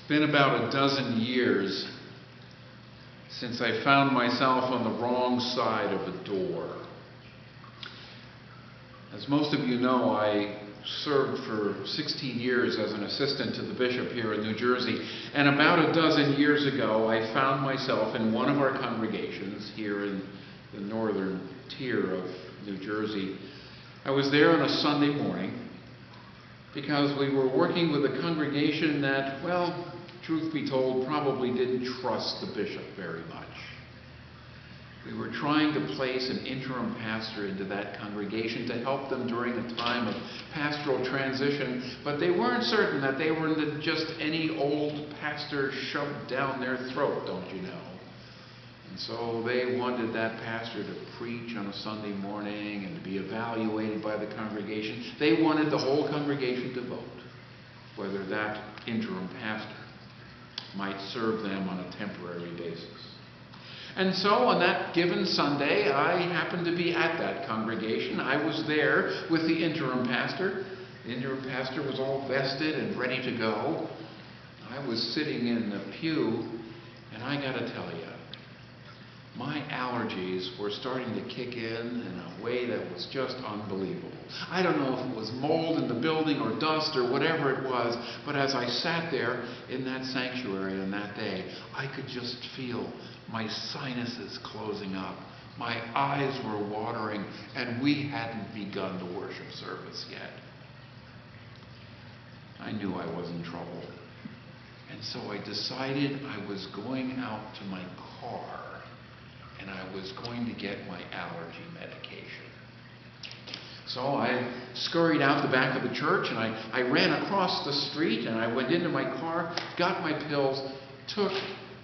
It's been about a dozen years since I found myself on the wrong side of a door. As most of you know, I served for 16 years as an assistant to the bishop here in New Jersey, and about a dozen years ago I found myself in one of our congregations here in the northern tier of New Jersey. I was there on a Sunday morning because we were working with a congregation that, well, truth be told, probably didn't trust the bishop very much. We were trying to place an interim pastor into that congregation to help them during a time of pastoral transition, but they weren't certain that they were just any old pastor shoved down their throat, don't you know? And so they wanted that pastor to preach on a Sunday morning and to be evaluated by the congregation. They wanted the whole congregation to vote whether that interim pastor might serve them on a temporary basis. And so on that given Sunday, I happened to be at that congregation. I was there with the interim pastor. The interim pastor was all vested and ready to go. I was sitting in the pew, and I got to tell you, my allergies were starting to kick in a way that was just unbelievable. I don't know if it was mold in the building or dust or whatever it was, but as I sat there in that sanctuary on that day, I could just feel my sinuses closing up. My eyes were watering, and we hadn't begun the worship service yet. I knew I was in trouble, and so I decided I was going out to my car and I was going to get my allergy medication. So I scurried out the back of the church, and I ran across the street, and I went into my car, got my pills, took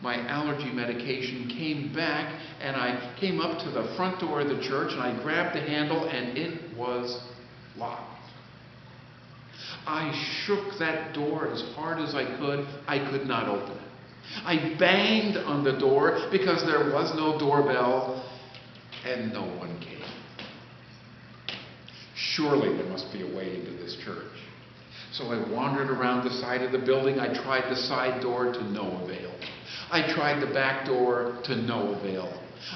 my allergy medication, came back, and I came up to the front door of the church, and I grabbed the handle, and it was locked. I shook that door as hard as I could. I could not open it. I banged on the door because there was no doorbell, and no one came. Surely there must be a way into this church. So I wandered around the side of the building. I tried the side door, to no avail. I tried the back door, to no avail.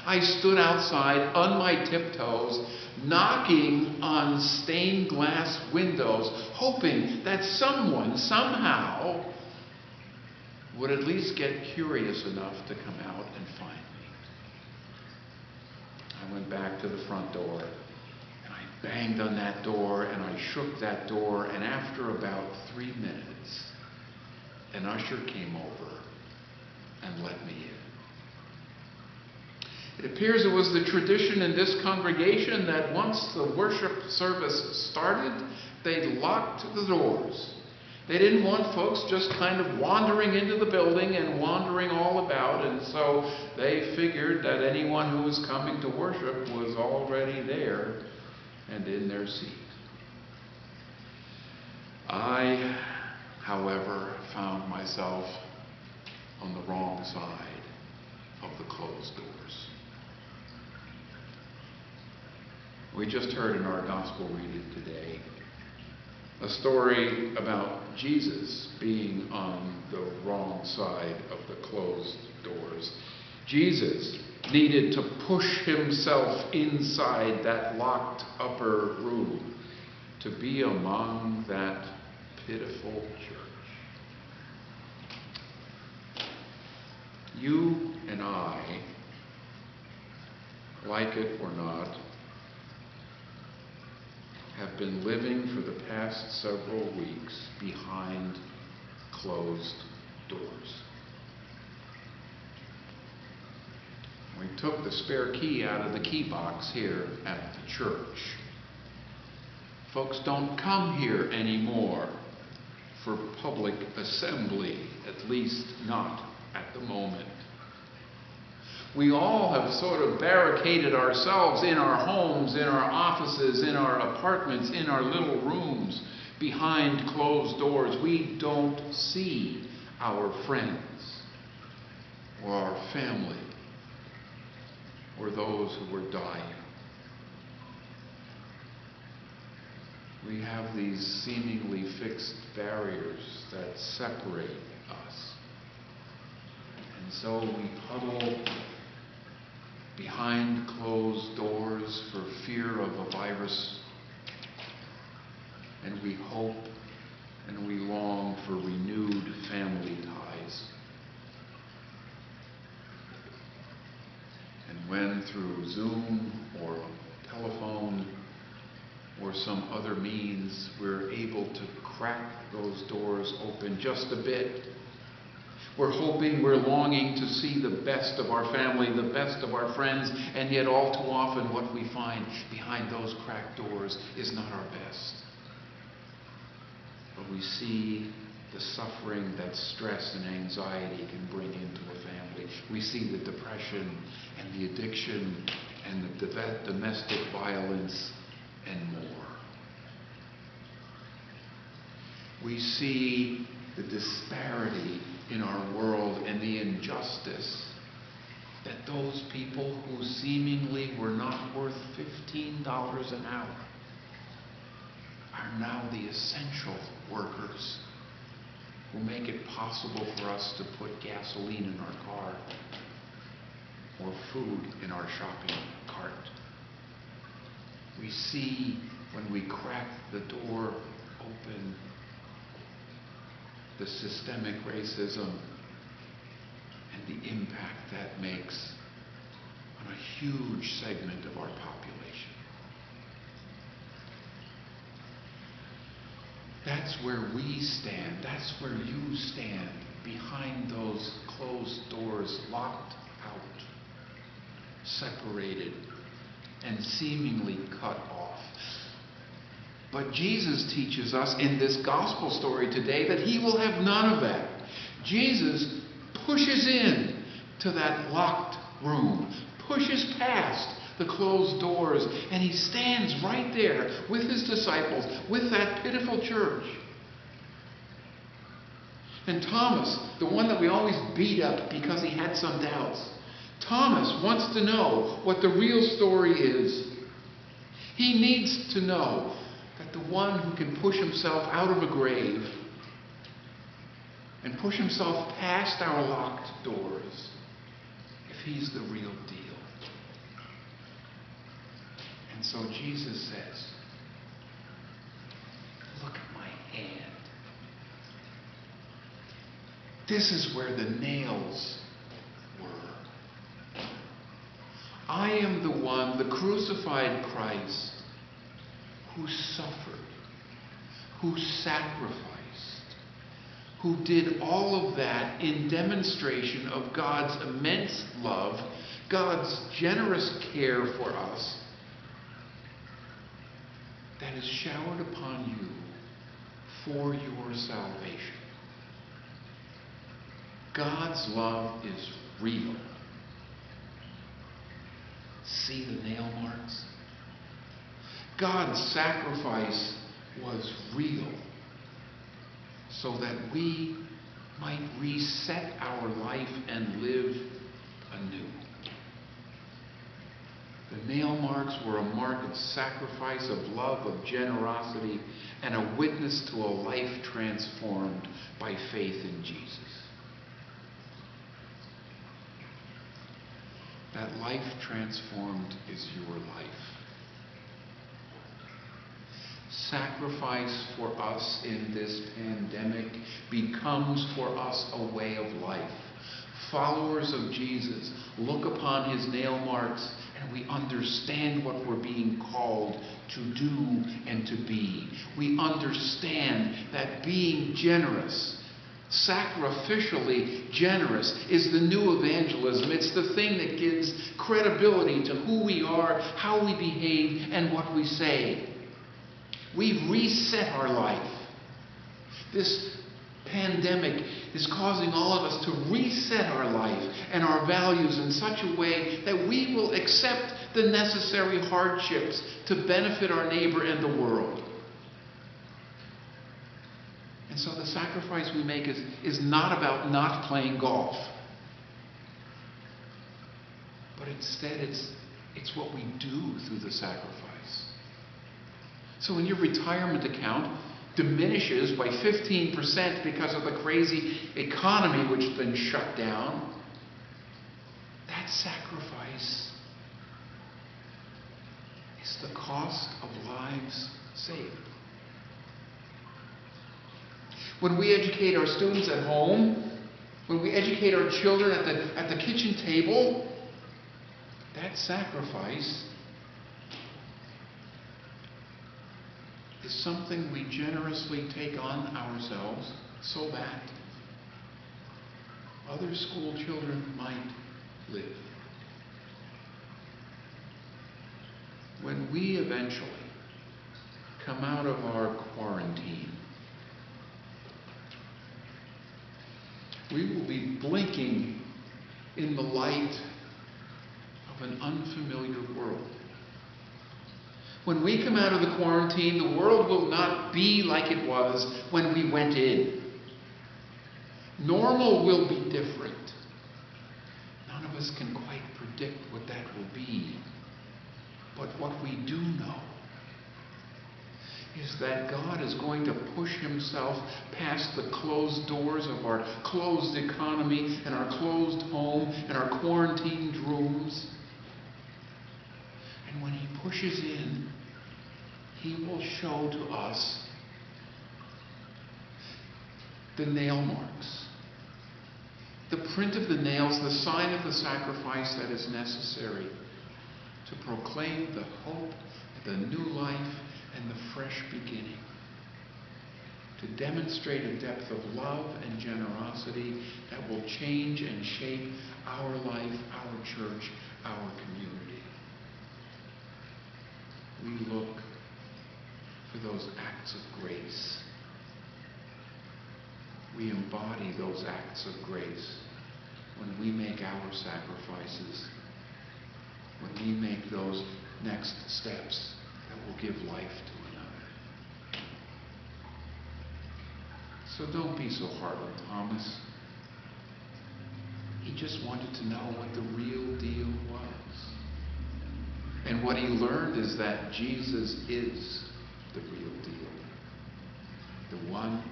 I stood outside on my tiptoes, knocking on stained glass windows, hoping that someone, somehow, would at least get curious enough to come out and find me. I went back to the front door, and I banged on that door, and I shook that door, and after about 3 minutes, an usher came over and let me in. It appears it was the tradition in this congregation that once the worship service started, they locked the doors. They didn't want folks just kind of wandering into the building and wandering all about, and so they figured that anyone who was coming to worship was already there and in their seat. I, however, found myself on the wrong side of the closed doors. We just heard in our gospel reading today a story about Jesus being on the wrong side of the closed doors. Jesus needed to push himself inside that locked upper room to be among that pitiful church. You and I, like it or not, have been living for the past several weeks behind closed doors. We took the spare key out of the key box here at the church. Folks don't come here anymore for public assembly, at least not at the moment. We all have sort of barricaded ourselves in our homes, in our offices, in our apartments, in our little rooms, behind closed doors. We don't see our friends or our family or those who are dying. We have these seemingly fixed barriers that separate us. And so we huddle behind closed doors for fear of a virus. And we hope and we long for renewed family ties. And when through Zoom or telephone or some other means we're able to crack those doors open just a bit, we're hoping, we're longing to see the best of our family, the best of our friends, and yet all too often what we find behind those cracked doors is not our best. But we see the suffering that stress and anxiety can bring into a family. We see the depression and the addiction and the domestic violence and more. We see the disparity in our world and the injustice that those people who seemingly were not worth $15 an hour are now the essential workers who make it possible for us to put gasoline in our car or food in our shopping cart. We see when we crack the door open the systemic racism and the impact that makes on a huge segment of our population. That's where we stand. That's where you stand, behind those closed doors, locked out, separated, and seemingly cut off. But Jesus teaches us in this gospel story today that he will have none of that. Jesus pushes in to that locked room, pushes past the closed doors, and he stands right there with his disciples, with that pitiful church. And Thomas, the one that we always beat up because he had some doubts, Thomas wants to know what the real story is. He needs to know that the one who can push himself out of a grave and push himself past our locked doors, if he's the real deal. And so Jesus says, look at my hand. This is where the nails were. I am the one, the crucified Christ, who suffered, who sacrificed, who did all of that in demonstration of God's immense love, God's generous care for us, that is showered upon you for your salvation. God's love is real. See the nail marks? God's sacrifice was real so that we might reset our life and live anew. The nail marks were a mark of sacrifice, of love, of generosity, and a witness to a life transformed by faith in Jesus. That life transformed is your life. Sacrifice for us in this pandemic becomes for us a way of life. Followers of Jesus look upon his nail marks and we understand what we're being called to do and to be. We understand that being generous, sacrificially generous, is the new evangelism. It's the thing that gives credibility to who we are, how we behave, and what we say. We've reset our life. This pandemic is causing all of us to reset our life and our values in such a way that we will accept the necessary hardships to benefit our neighbor and the world. And so the sacrifice we make is not about not playing golf. But instead it's what we do through the sacrifice. So when your retirement account diminishes by 15% because of the crazy economy which has been shut down, that sacrifice is the cost of lives saved. When we educate our students at home, when we educate our children at the kitchen table, that sacrifice is something we generously take on ourselves so that other school children might live. When we eventually come out of our quarantine, we will be blinking in the light of an unfamiliar world. When we come out of the quarantine, the world will not be like it was when we went in. Normal will be different. None of us can quite predict what that will be. But what we do know is that God is going to push himself past the closed doors of our closed economy and our closed home and our quarantined rooms. And when he pushes in, he will show to us the nail marks, the print of the nails, the sign of the sacrifice that is necessary to proclaim the hope, the new life, and the fresh beginning, to demonstrate a depth of love and generosity that will change and shape our life, our church, our community. We look for those acts of grace. We embody those acts of grace when we make our sacrifices, when we make those next steps that will give life to another. So don't be so hard on Thomas. He just wanted to know what the real deal was. And what he learned is that Jesus is the real deal. The one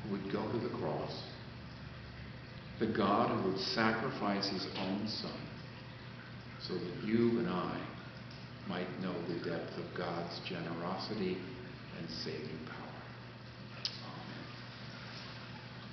who would go to the cross. The God who would sacrifice his own son so that you and I might know the depth of God's generosity and saving power.